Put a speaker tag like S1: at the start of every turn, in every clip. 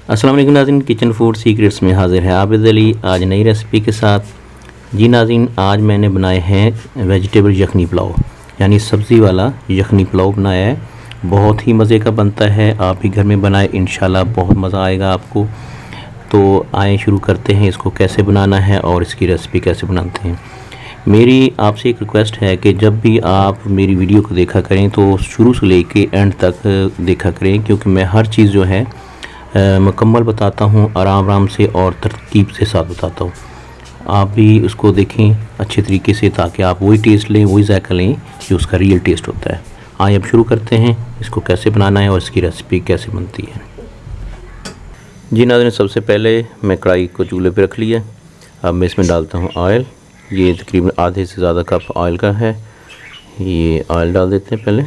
S1: अस्सलाम वालेकुम नाज़रीन, किचन फूड सीक्रेट्स में हाज़िर है आबिद अली आज नई रेसिपी के साथ। जी नाज़रीन, आज मैंने बनाए हैं वेजिटेबल यखनी पुलाव, यानी सब्ज़ी वाला यखनी पुलाव बनाया है। बहुत ही मज़े का बनता है, आप भी घर में बनाएं, इंशाल्लाह बहुत मज़ा आएगा आपको। तो आए शुरू करते हैं इसको कैसे बनाना है और इसकी रेसिपी कैसे बनाते हैं। मेरी आपसे एक रिक्वेस्ट है कि जब भी आप मेरी वीडियो को देखा करें तो शुरू से लेके एंड तक देखा करें, क्योंकि मैं हर चीज़ जो है मुकम्मल बताता हूँ, आराम आराम से और तरतीब से साथ बताता हूँ। आप भी उसको देखें अच्छे तरीके से, ताकि आप वही टेस्ट लें, वही जायका लें जो उसका रियल टेस्ट होता है। आइए अब शुरू करते हैं इसको कैसे बनाना है और इसकी रेसिपी कैसे बनती है। जी नाज़रीन, सबसे पहले मैं कढ़ाई को चूल्हे पे रख लिया। अब मैं इसमें डालता हूँ ऑयल। ये तकरीबन आधे से ज़्यादा कप ऑयल का है। ये ऑयल डाल देते हैं पहले।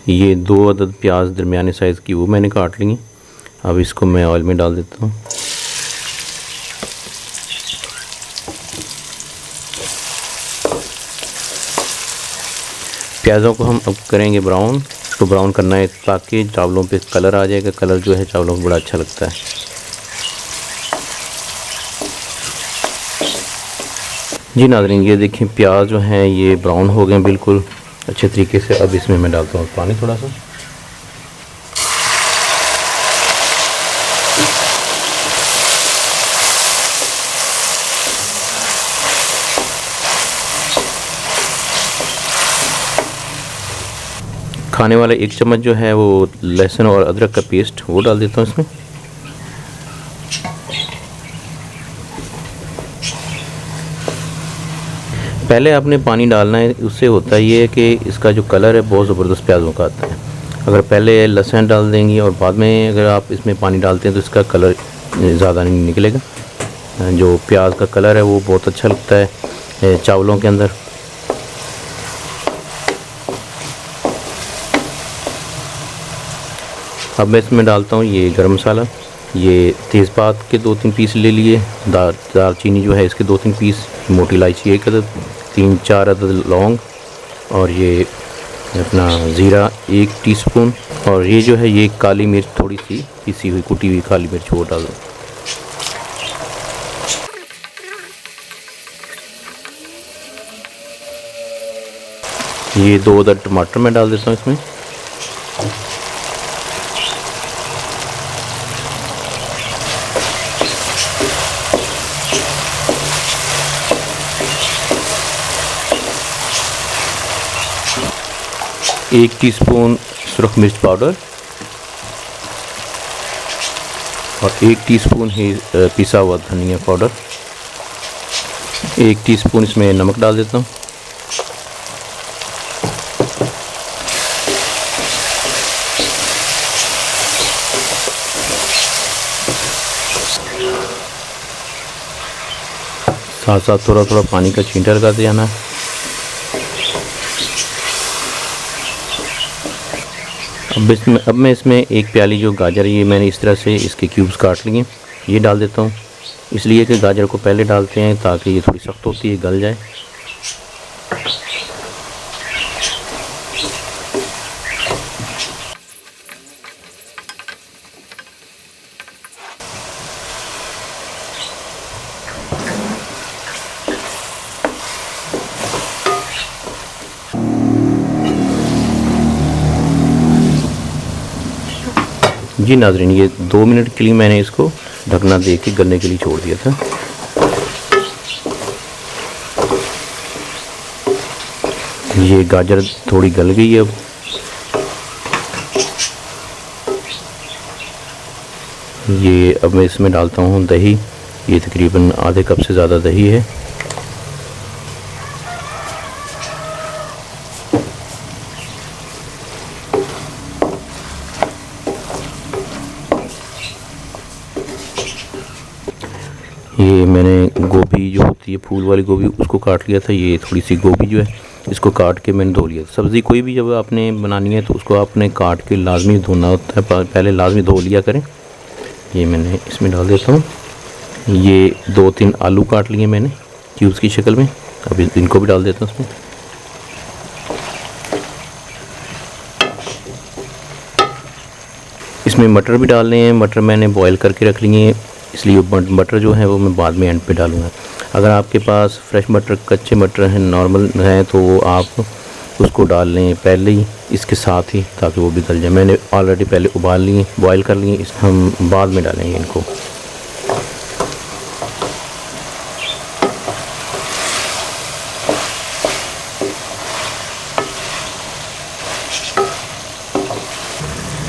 S1: ये 2 अदद प्याज दरमियाने साइज़ की वो मैंने काट ली। अब इसको मैं ऑयल में डाल देता हूँ। प्याज़ों को हम अब करेंगे ब्राउन। इसको ब्राउन करना है ताकि चावलों पे कलर आ जाएगा। कलर जो है चावलों को बड़ा अच्छा लगता है। जी नाज़रीन, ये देखें प्याज जो हैं ये ब्राउन हो गए बिल्कुल अच्छे तरीके से। अब इसमें मैं डालता हूँ पानी थोड़ा सा। खाने वाला 1 चम्मच जो है वो लहसुन और अदरक का पेस्ट वो डाल देता हूँ इसमें। पहले आपने पानी डालना है, उससे होता ये है कि इसका जो कलर है बहुत ज़बरदस्त प्याज़ों का आता है। अगर पहले लहसुन डाल देंगी और बाद में अगर आप इसमें पानी डालते हैं तो इसका कलर ज़्यादा नहीं निकलेगा। जो प्याज का कलर है वो बहुत अच्छा लगता है चावलों के अंदर। अब मैं इसमें डालता हूँ ये गरम मसाला। ये तेज़पात के 2-3 पीस ले लिए। दालचीनी जो है इसके 2-3 पीस, मोटी इलायची 1 अदद, 3-4 अदद लौंग, और ये अपना ज़ीरा 1 टीस्पून, और ये जो है ये काली मिर्च थोड़ी सी पिसी हुई कुटी हुई काली मिर्च वो डाल दो। ये 2 अदद टमाटर मैं डाल देता हूँ इसमें। एक टीस्पून सुरख मिर्च पाउडर और 1 टीस्पून ही पिसा हुआ धनिया पाउडर। 1 टीस्पून इसमें नमक डाल देता हूँ। साथ साथ थोड़ा थोड़ा पानी का छींटा लगाते जाना। अब मैं इसमें 1 प्याली जो गाजर, ये मैंने इस तरह से इसके क्यूब्स काट लिए, ये डाल देता हूँ। इसलिए कि गाजर को पहले डालते हैं ताकि ये थोड़ी सख्त होती है, गल जाए। जी नाज़रीन, ये 2 मिनट के लिए मैंने इसको ढकना दे के गलने के लिए छोड़ दिया था। ये गाजर थोड़ी गल गई है। अब मैं इसमें डालता हूँ दही। ये तकरीबन आधे कप से ज़्यादा दही है। ये मैंने गोभी जो होती है फूल वाली गोभी उसको काट लिया था। ये थोड़ी सी गोभी जो है इसको काट के मैंने धो लिया। सब्ज़ी कोई भी जब आपने बनानी है तो उसको आपने काट के लाजमी धोना होता है, पहले लाजमी धो लिया करें। ये मैंने इसमें डाल देता हूँ। ये 2-3 आलू काट लिए मैंने क्यूब्स की शक्ल में। अब इनको भी डाल देता हूँ उसमें। इसमें मटर भी डालने हैं। मटर मैंने बॉईल करके रख लिए हैं, इसलिए मटर जो है वो मैं बाद में एंड पे डालूँगा। अगर आपके पास फ्रेश मटर, कच्चे मटर हैं, नॉर्मल हैं, तो वो आप उसको डाल लें पहले ही इसके साथ ही, ताकि वो भी गल जाए। मैंने ऑलरेडी पहले उबाल लिए, बॉईल कर लिए, इस हम बाद में डालेंगे इनको।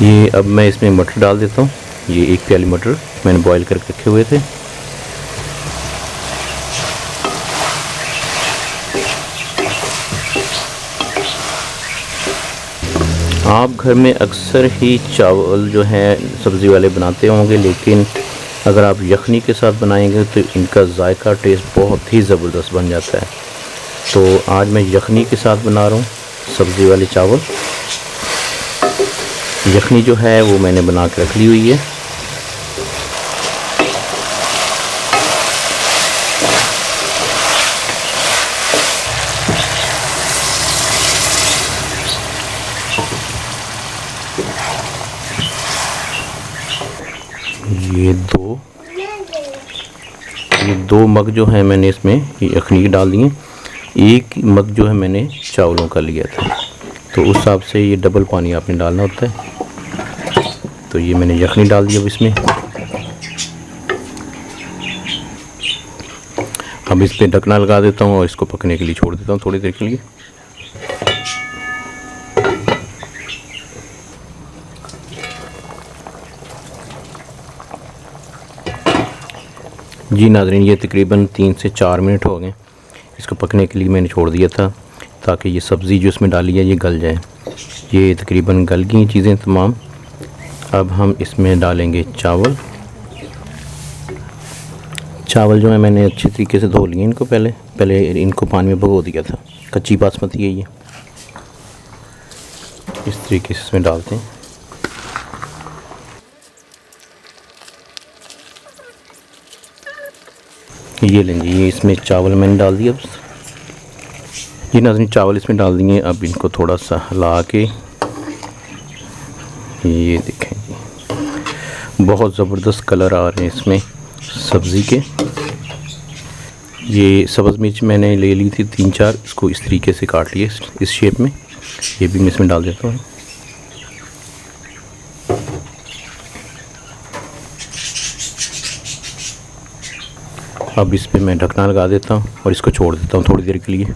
S1: ये अब मैं इसमें मटर डाल देता हूँ। ये 1 प्याली मटर मैंने बॉईल करके रखे हुए थे। आप घर में अक्सर ही चावल जो है सब्ज़ी वाले बनाते होंगे, लेकिन अगर आप यखनी के साथ बनाएंगे तो इनका जायका टेस्ट बहुत ही ज़बरदस्त बन जाता है। तो आज मैं यखनी के साथ बना रहा हूँ सब्ज़ी वाले चावल। यखनी जो है वो मैंने बना के रख ली हुई है। ये दो मग जो है मैंने इसमें यखनी के डाल दिए। 1 मग जो है मैंने चावलों का लिया था, तो उस हिसाब से ये डबल पानी आपने डालना होता है। तो ये मैंने यखनी डाल दिया अब इसमें। अब इस पे ढकना लगा देता हूँ और इसको पकने के लिए छोड़ देता हूँ थोड़ी देर के लिए। जी नाज़रीन, ये तकरीबन 3 से 4 मिनट हो गए इसको पकने के लिए मैंने छोड़ दिया था, ताकि ये सब्ज़ी जो इसमें डाली है ये गल जाए। ये तकरीबन गल गई चीज़ें तमाम। अब हम इसमें डालेंगे चावल। चावल जो है मैंने अच्छे तरीके से धो लिए इनको, पहले इनको पानी में भिगो दिया था। कच्ची बासमती है ये। इस तरीके से इसमें डालते हैं। ये लें जी, ये इसमें चावल मैंने डाल दिया। जी नाज़रीन, चावल इसमें डाल दिए। अब इनको थोड़ा सा हिला के, ये देखें जी, बहुत ज़बरदस्त कलर आ रहे हैं इसमें सब्ज़ी के। ये सब्ज़ मिर्च मैंने ले ली थी 3-4, इसको इस तरीके से काट लिए इस शेप में। ये भी मैं इसमें डाल देता हूँ। अब इस पे मैं ढकना लगा देता हूँ और इसको छोड़ देता हूँ थोड़ी देर के लिए।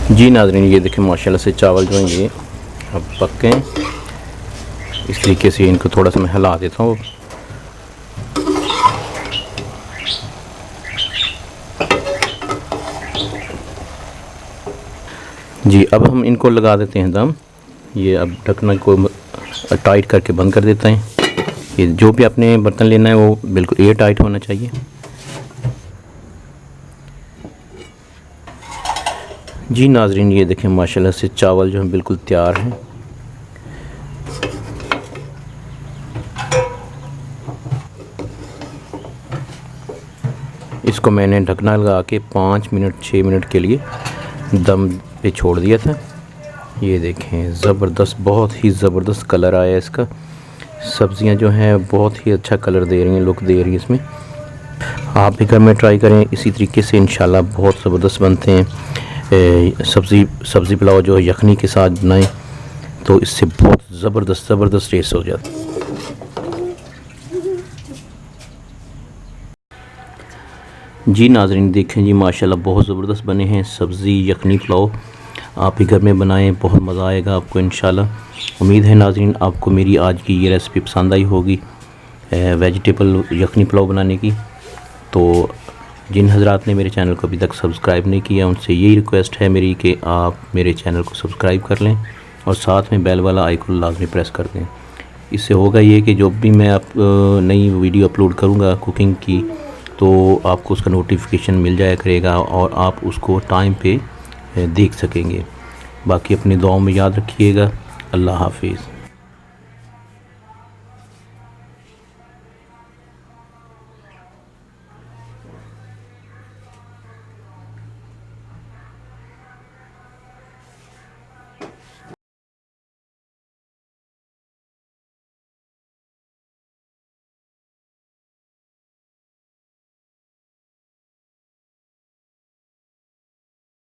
S1: जी नाज़रीन, ये देखें माशाल्लाह से चावल जो हैं ये अब पक गए हैं। इस तरीके से इनको थोड़ा सा मैं हिला देता हूँ। जी, अब हम इनको लगा देते हैं दम। ये अब ढकना को टाइट करके बंद कर देते हैं। ये जो भी आपने बर्तन लेना है वो बिल्कुल एयर टाइट होना चाहिए। जी नाज़रीन, ये देखें माशाल्लाह से चावल जो है बिल्कुल तैयार हैं। इसको मैंने ढकना लगा के 5 मिनट 6 मिनट के लिए दम पे छोड़ दिया था। ये देखें ज़बरदस्त, बहुत ही ज़बरदस्त कलर आया इसका। सब्ज़ियां जो हैं बहुत ही अच्छा कलर दे रही हैं, लुक दे रही है इसमें। आप भी घर में ट्राई करें इसी तरीके से, इंशाल्लाह बहुत ज़बरदस्त बनते हैं। सब्ज़ी पुलाव जो है यखनी के साथ बनाएं तो इससे बहुत ज़बरदस्त टेस्ट हो जाता है। जी नाज़रीन, देखें जी माशाल्लाह बहुत ज़बरदस्त बने हैं सब्ज़ी यखनी पुलाव। आप भी घर में बनाएं, बहुत मज़ा आएगा आपको इंशाल्लाह। उम्मीद है नाज़रीन आपको मेरी आज की ये रेसिपी पसंद आई होगी वेजिटेबल यखनी पुलाव बनाने की। तो जिन हज़रात ने मेरे चैनल को अभी तक सब्सक्राइब नहीं किया, उनसे यही रिक्वेस्ट है मेरी कि आप मेरे चैनल को सब्सक्राइब कर लें और साथ में बेल वाला आइकन लाजमी प्रेस कर दें। इससे होगा ये कि जब भी मैं नई वीडियो अपलोड करूँगा कुकिंग की, तो आपको उसका नोटिफिकेशन मिल जाया करेगा और आप उसको टाइम पे देख सकेंगे। बाकी अपनी दुआओं में याद रखिएगा। अल्लाह हाफिज़।